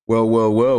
Well,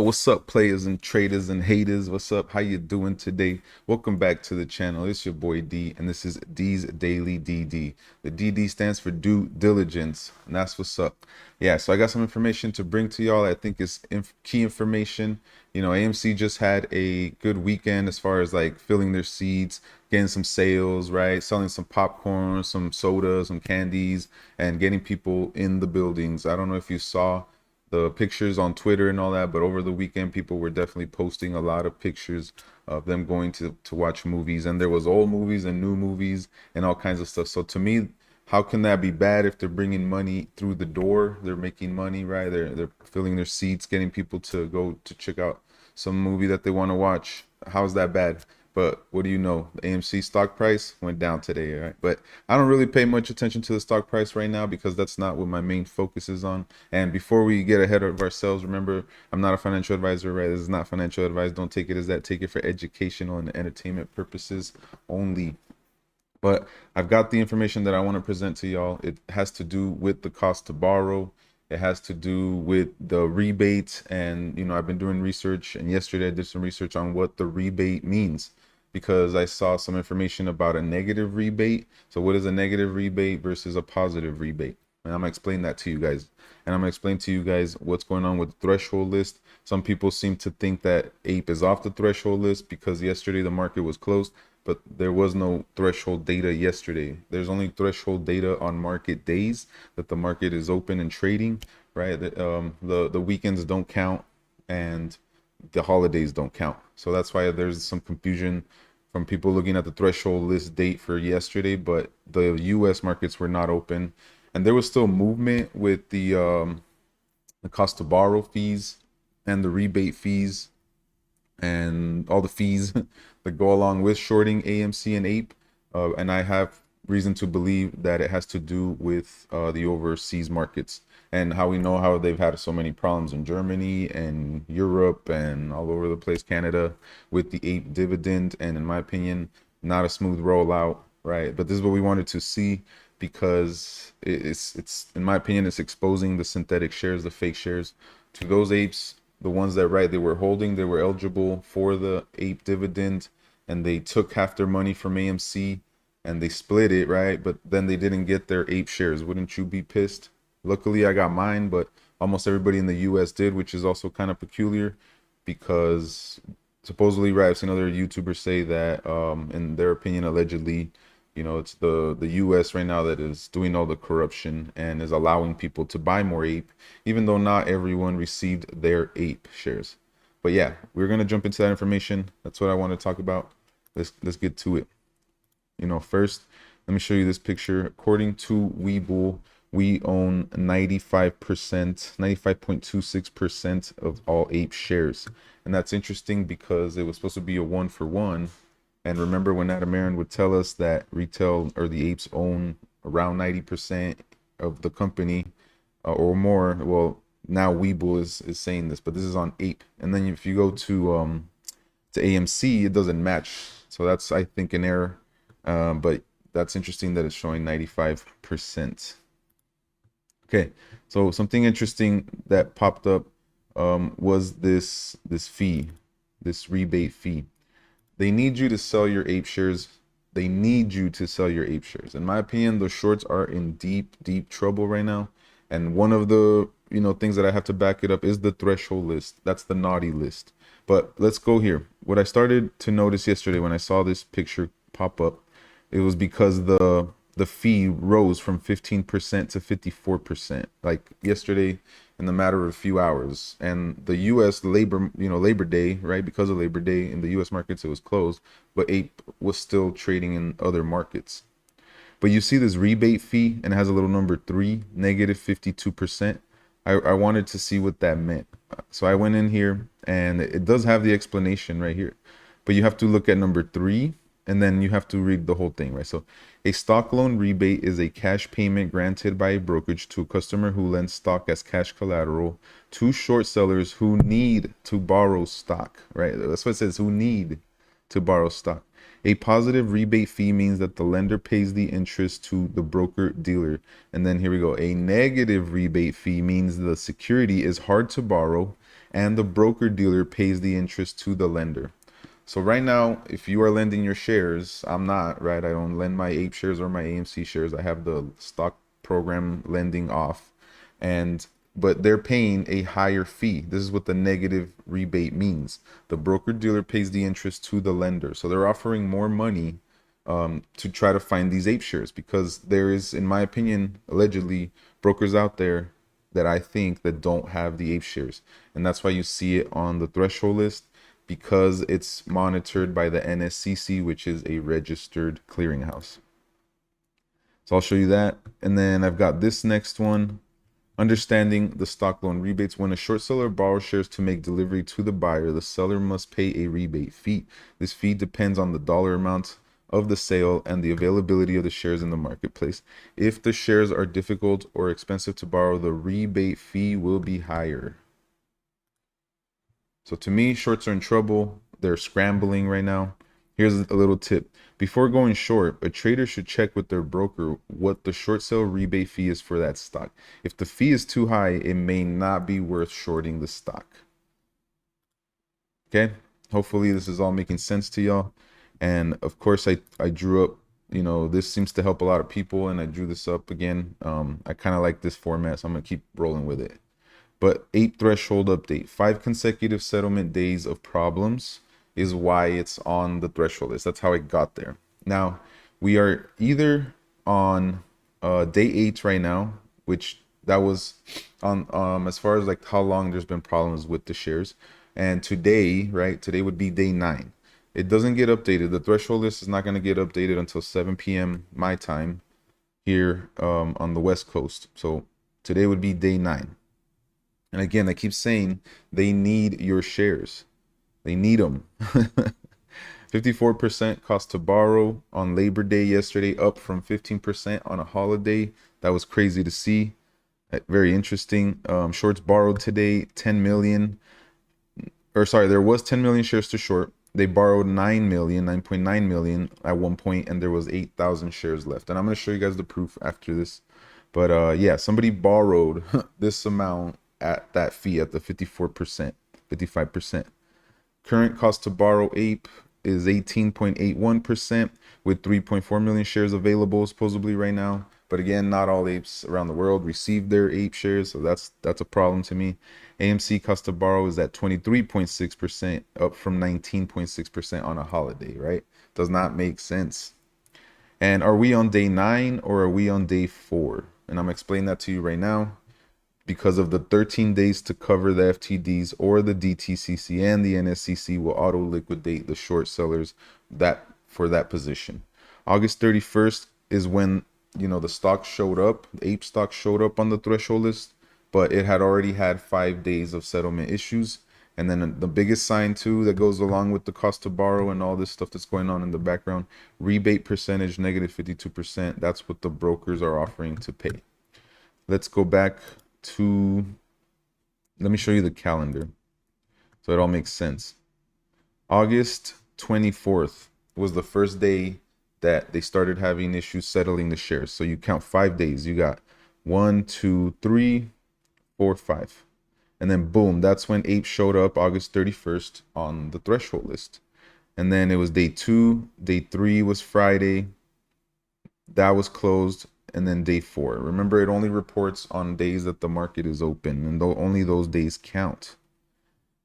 what's up, players and traders and haters? What's up? How you doing today? Welcome back to the channel. It's your boy D, and this is D's Daily DD. The DD stands for due diligence, and that's what's up. Yeah, so I got some information to bring to y'all. I think is key information. AMC just had a good weekend as far as like filling their seats, getting some sales, right? Selling some popcorn, some soda, some candies, and getting people in the buildings. I don't know if you saw the pictures on Twitter and all that, but over the weekend, people were definitely posting a lot of pictures of them going to watch movies, and there was old movies and new movies and all kinds of stuff. So to me, how can that be bad if they're bringing money through the door? They're making money, right? They're filling their seats, getting people to go to check out some movie that they want to watch. How's that bad? But what do you know? The AMC stock price went down today, right? But I don't really pay much attention to the stock price right now because that's not what my main focus is on. And before we get ahead of ourselves, remember, I'm not a financial advisor, right? This is not financial advice. Don't take it as that. Take it for educational and entertainment purposes only. But I've got the information that I want to present to y'all. It has to do with the cost to borrow. It has to do with the rebate. And, I've been doing research. And yesterday I did some research on what the rebate means because I saw some information about a negative rebate. So, what is a negative rebate versus a positive rebate? And I'm gonna explain that to you guys. And I'm gonna explain to you guys what's going on with the threshold list. Some people seem to think that APE is off the threshold list because yesterday the market was closed, but there was no threshold data yesterday. There's only threshold data on market days that the market is open and trading, right? The weekends don't count and the holidays don't count. So that's why there's some confusion from people looking at the threshold list date for yesterday, but the US markets were not open. And there was still movement with the cost to borrow fees and the rebate fees and all the fees that go along with shorting AMC and APE. And I have reason to believe that it has to do with the overseas markets and how we know how they've had so many problems in Germany and Europe and all over the place, Canada, with the APE dividend. And in my opinion, not a smooth rollout, right? But this is what we wanted to see because it's in my opinion, it's exposing the synthetic shares, the fake shares to those apes, the ones that right they were holding, they were eligible for the ape dividend, and they took half their money from AMC and they split it, right? But then they didn't get their ape shares. Wouldn't you be pissed? Luckily I got mine, but almost everybody in the US did, which is also kind of peculiar because supposedly, right, I've seen other YouTubers say that in their opinion, allegedly, it's the US right now that is doing all the corruption and is allowing people to buy more ape, even though not everyone received their ape shares. But yeah, we're gonna jump into that information. That's what I want to talk about. Let's get to it. First, let me show you this picture. According to Webull, we own 95%, 95.26% of all ape shares. And that's interesting because it was supposed to be a 1-for-1. And remember when Adam Aaron would tell us that retail or the apes own around 90% of the company or more. Well, now Webull is saying this, but this is on ape. And then if you go to AMC, it doesn't match. So that's, I think, an error. But that's interesting that it's showing 95%. Okay, so something interesting that popped up was this fee, this rebate fee. They need you to sell your ape shares. They need you to sell your ape shares. In my opinion, the shorts are in deep, deep trouble right now. And one of the things that I have to back it up is the threshold list. That's the naughty list. But let's go here. What I started to notice yesterday when I saw this picture pop up, it was because the fee rose from 15% to 54%. Like yesterday, in the matter of a few hours. And the US Labor Day, right? Because of Labor Day in the US markets, it was closed, but ape was still trading in other markets. But you see this rebate fee and it has a little number 3, negative 52%. I wanted to see what that meant. So I went in here and it does have the explanation right here, but you have to look at number 3 and then you have to read the whole thing, right? So a stock loan rebate is a cash payment granted by a brokerage to a customer who lends stock as cash collateral to short sellers who need to borrow stock, right? That's what it says, who need to borrow stock. A positive rebate fee means that the lender pays the interest to the broker dealer. And then here we go. A negative rebate fee means the security is hard to borrow and the broker dealer pays the interest to the lender. So right now, if you are lending your shares, I'm not, right? I don't lend my APE shares or my AMC shares. I have the stock program lending off, and but they're paying a higher fee. This is what the negative rebate means. The broker dealer pays the interest to the lender. So they're offering more money to try to find these ape shares, because there is, in my opinion, allegedly brokers out there that I think that don't have the ape shares, and that's why you see it on the threshold list, because it's monitored by the NSCC, which is a registered clearinghouse. So I'll show you that, and then I've got this next one. Understanding the stock loan rebates. When a short seller borrows shares to make delivery to the buyer, the seller must pay a rebate fee. This fee depends on the dollar amount of the sale and the availability of the shares in the marketplace. If the shares are difficult or expensive to borrow, the rebate fee will be higher. So to me, shorts are in trouble. They're scrambling right now. Here's a little tip. Before going short, a trader should check with their broker what the short sale rebate fee is for that stock. If the fee is too high, it may not be worth shorting the stock. Okay? Hopefully this is all making sense to y'all. And of course, I drew up, this seems to help a lot of people, and I drew this up again. I kind of like this format, so I'm going to keep rolling with it. But ape threshold update, 5 consecutive settlement days of problems is why it's on the threshold list. That's how it got there. Now, we are either on day 8 right now, which that was on as far as like how long there's been problems with the shares. And today, right, today would be day 9. It doesn't get updated. The threshold list is not going to get updated until 7 p.m. my time here on the West Coast. So today would be day 9. And again, I keep saying they need your shares. They need them. 54% cost to borrow on Labor Day yesterday, up from 15% on a holiday. That was crazy to see. Very interesting. Shorts borrowed today, 10 million. Or sorry, there was 10 million shares to short. They borrowed 9.9 million at one point, and there was 8,000 shares left. And I'm going to show you guys the proof after this. But yeah, somebody borrowed this amount at that fee at the 54%, 55%. Current cost to borrow ape is 18.81% with 3.4 million shares available supposedly right now. But again, not all apes around the world received their ape shares, so that's a problem to me. AMC cost to borrow is at 23.6%, up from 19.6% on a holiday, right? Does not make sense. And are we on day 9 or are we on day 4? And I'm explaining that to you right now. Because of the 13 days to cover the FTDs, or the DTCC and the NSCC will auto liquidate the short sellers that for that position. August 31st is when the stock showed up, the ape stock showed up on the threshold list, but it had already had 5 days of settlement issues. And then the biggest sign too that goes along with the cost to borrow and all this stuff that's going on in the background, rebate percentage negative 52%. That's what the brokers are offering to pay. Let's go back to, let me show you the calendar so it all makes sense. August 24th was the first day that they started having issues settling the shares. So you count 5 days. You got 1, 2, 3, 4, 5. And then boom, that's when ape showed up August 31st on the threshold list. And then it was day 2, day 3 was Friday. That was closed. And then day 4. Remember, it only reports on days that the market is open, and only those days count.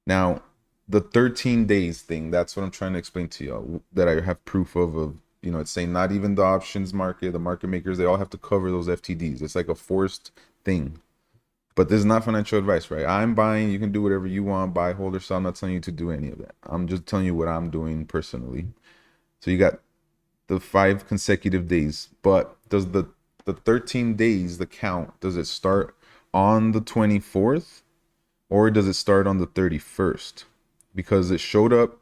Now, the 13 days thing, that's what I'm trying to explain to you, that I have proof of, it's saying not even the options market, the market makers, they all have to cover those FTDs. It's like a forced thing. But this is not financial advice, right? I'm buying, you can do whatever you want, buy, hold, or sell. I'm not telling you to do any of that. I'm just telling you what I'm doing personally. So you got the 5 consecutive days, but does the 13 days, the count, does it start on the 24th or does it start on the 31st? Because it showed up,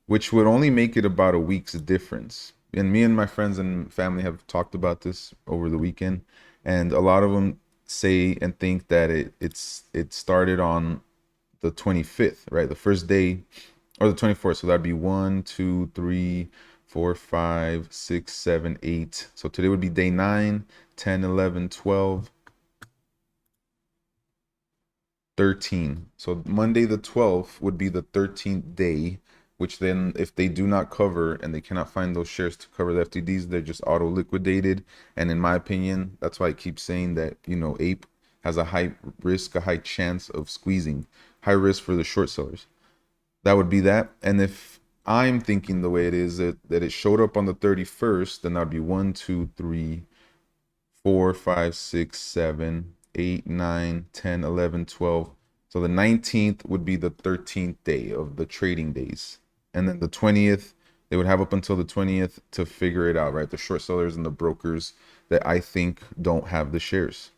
which would only make it about a week's difference. And me and my friends and family have talked about this over the weekend, and a lot of them say and think that it started on the 25th, right? The first day, or the 24th. So that'd be 1, 2, 3, 4, 5, 6, 7, 8. So today would be day 9, 10, 11, 12. 13. So Monday the 12th would be the 13th day, which then if they do not cover and they cannot find those shares to cover the FTDs, they're just auto liquidated. And in my opinion, that's why I keep saying that, Ape has a high risk, a high chance of squeezing, high risk for the short sellers. That would be that. And if I'm thinking the way it is, that it showed up on the 31st, then that would be 1, 2, 3, 4, 5, 6, 7, 8, 9, 10, 11, 12. So the 19th would be the 13th day of the trading days. And then the 20th, they would have up until the 20th to figure it out, right? The short sellers and the brokers that I think don't have the shares.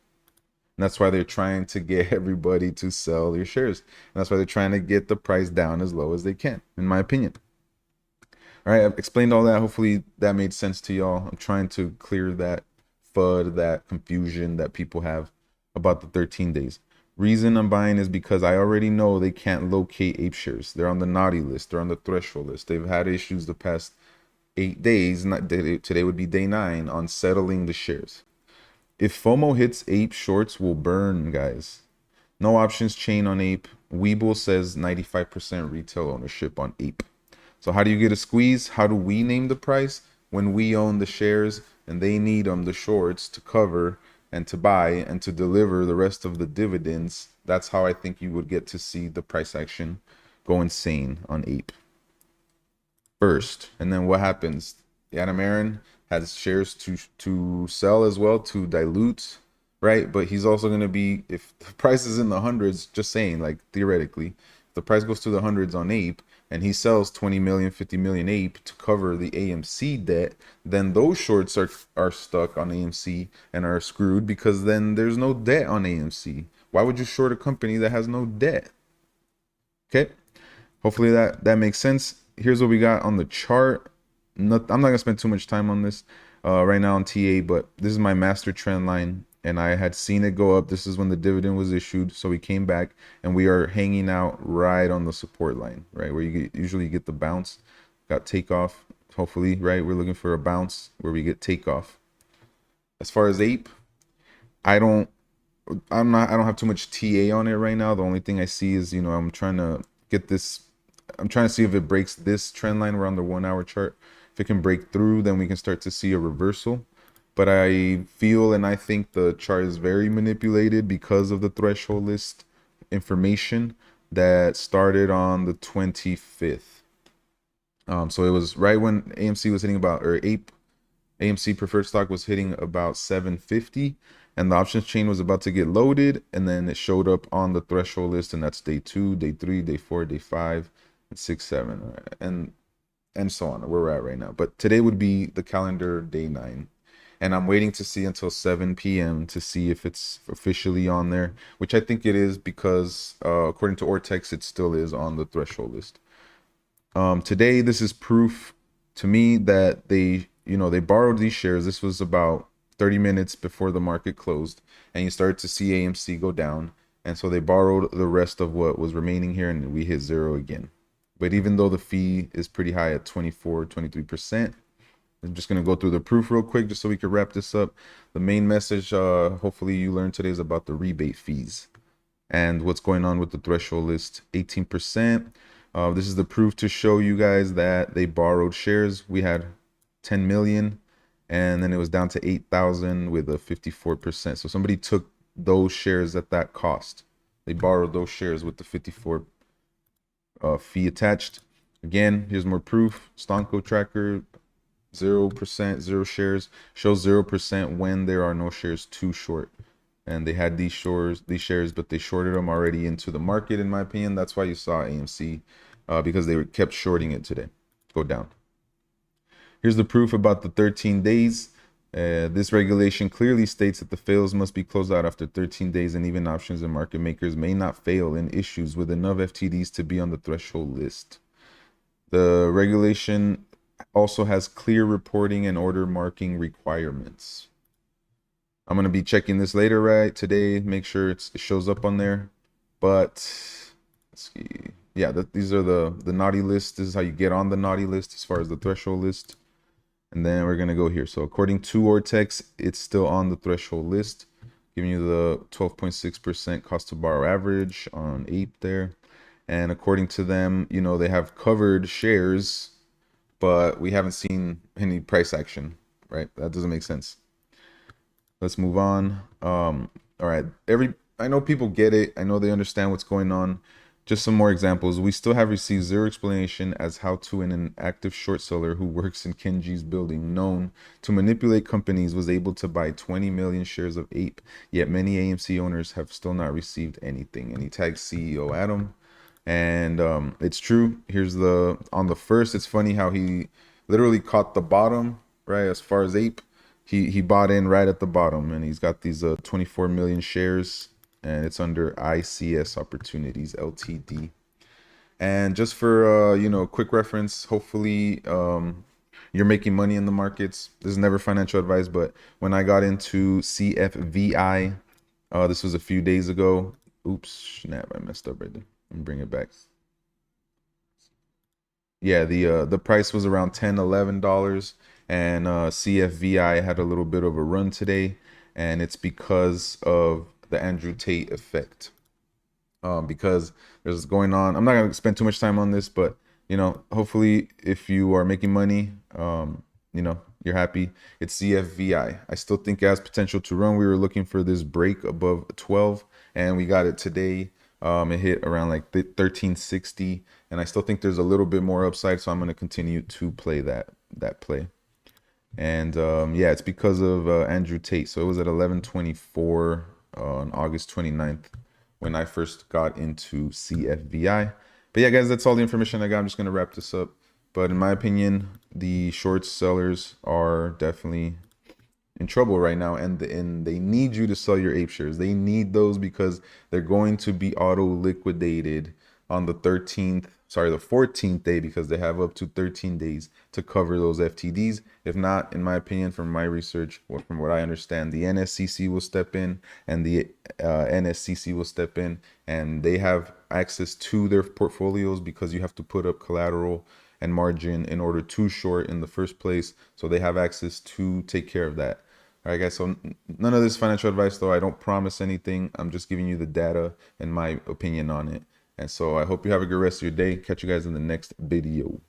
And that's why they're trying to get everybody to sell their shares. And that's why they're trying to get the price down as low as they can, in my opinion. All right, I've explained all that. Hopefully that made sense to y'all. I'm trying to clear that FUD, that confusion that people have about the 13 days. Reason I'm buying is because I already know they can't locate ape shares. They're on the naughty list. They're on the threshold list. They've had issues the past 8 days. Today would be day 9 on settling the shares. If FOMO hits, ape shorts will burn, guys. No options chain on ape. Webull says 95% retail ownership on ape. So how do you get a squeeze? How do we name the price? When we own the shares and they need them, the shorts, to cover and to buy and to deliver the rest of the dividends. That's how I think you would get to see the price action go insane on ape first. And then what happens? Adam Aaron has shares to sell as well, to dilute, right? But he's also going to be, if the price is in the hundreds, just saying, like, theoretically, if the price goes to the hundreds on ape and he sells 20 million, 50 million ape to cover the AMC debt, then those shorts are stuck on AMC and are screwed, because then there's no debt on AMC. Why would you short a company that has no debt? Okay, hopefully that makes sense. Here's what we got on the chart. I'm not gonna spend too much time on this right now on TA, but this is my master trend line, and I had seen it go up. This is when the dividend was issued, so we came back and we are hanging out right on the support line, right where you usually get the bounce. Got takeoff, hopefully, right? We're looking for a bounce where we get takeoff. As far as ape, I don't have too much TA on it right now. The only thing I see is, I'm trying to see if it breaks this trend line. We're on the 1 hour chart. If it can break through, then we can start to see a reversal. But I feel and I think the chart is very manipulated because of the threshold list information that started on the 25th. So it was right when AMC was hitting about, or AMC preferred stock was hitting about 750, and the options chain was about to get loaded, and then it showed up on the threshold list, and that's day 2, day 3, day 4, day 5, and 6, 7, and so on, where we're at right now. But today would be the calendar day 9, and I'm waiting to see until 7 p.m. to see if it's officially on there, which I think it is, because according to Ortex, it still is on the threshold list. Today, this is proof to me that they borrowed these shares. This was about 30 minutes before the market closed, and you started to see AMC go down. And so they borrowed the rest of what was remaining here, and we hit zero again. But even though the fee is pretty high at 23%, I'm just going to go through the proof real quick just so we can wrap this up. The main message, hopefully you learned today, is about the rebate fees and what's going on with the threshold list. 18%. This is the proof to show you guys that they borrowed shares. We had 10 million, and then it was down to 8,000 with a 54%. So somebody took those shares at that cost. They borrowed those shares with the 54 fee attached. Again, here's more proof. Stonko tracker, 0%, 0 shares, shows 0% when there are no shares to short. And they had these shares, but they shorted them already into the market, in my opinion. That's why you saw AMC, because they kept shorting it today, go down. Here's the proof about the 13 days. This regulation clearly states that the fails must be closed out after 13 days, and even options and market makers may not fail in issues with enough FTDs to be on the threshold list. The regulation also has clear reporting and order marking requirements. I'm going to be checking this later, right? Today, make sure it shows up on there. But let's see. Yeah, these are the naughty list. This is how you get on the naughty list as far as the threshold list. And then we're going to go here. So according to Ortex, it's still on the threshold list. giving you the 12.6% cost to borrow average on Ape there. And according to them, you know, they have covered shares, but we haven't seen any price action, right? That doesn't make sense. Let's move on. All right. I know people get it. I know they understand what's going on. Just some more examples. We still have received zero explanation as how to an active short seller who works in Kenji's building, known to manipulate companies, was able to buy 20 million shares of Ape. Yet many AMC owners have still not received anything. And he tags CEO Adam. And it's true. Here's the on the first. It's funny how he literally caught the bottom, right? As far as Ape, he bought in right at the bottom, and he's got these 24 million shares, and it's under ICS Opportunities Ltd. And just for you know, quick reference, hopefully you're making money in the markets. This is never financial advice, but when I got into CFVI, this was a few days ago. Oops, snap! I messed up right there. Let me bring it back. Yeah, the price was around $10, $11, and CFVI had a little bit of a run today, and it's because of the Andrew Tate effect. Because there's going on. I'm not gonna spend too much time on this, but you know, hopefully, if you are making money, you know, you're happy. It's CFVI. I still think it has potential to run. We were looking for this break above 12, and we got it today. It hit around like 1360, and I still think there's a little bit more upside, so I'm going to continue to play that play. And yeah, it's because of Andrew Tate. So it was at 1124 on August 29th when I first got into CFVI. But yeah, guys, that's all the information I got. I'm just going to wrap this up. But in my opinion, the short sellers are definitely in trouble right now, and they need you to sell your Ape shares. They need those because they're going to be auto liquidated on the 14th day, because they have up to 13 days to cover those FTDs. If not, in my opinion, from my research or from what I understand, the NSCC will step in, and the NSCC will step in, and they have access to their portfolios because you have to put up collateral and margin in order to short in the first place. So they have access to take care of that. All right, guys. So none of this financial advice, though. I don't promise anything. I'm just giving you the data and my opinion on it. And so I hope you have a good rest of your day. Catch you guys in the next video.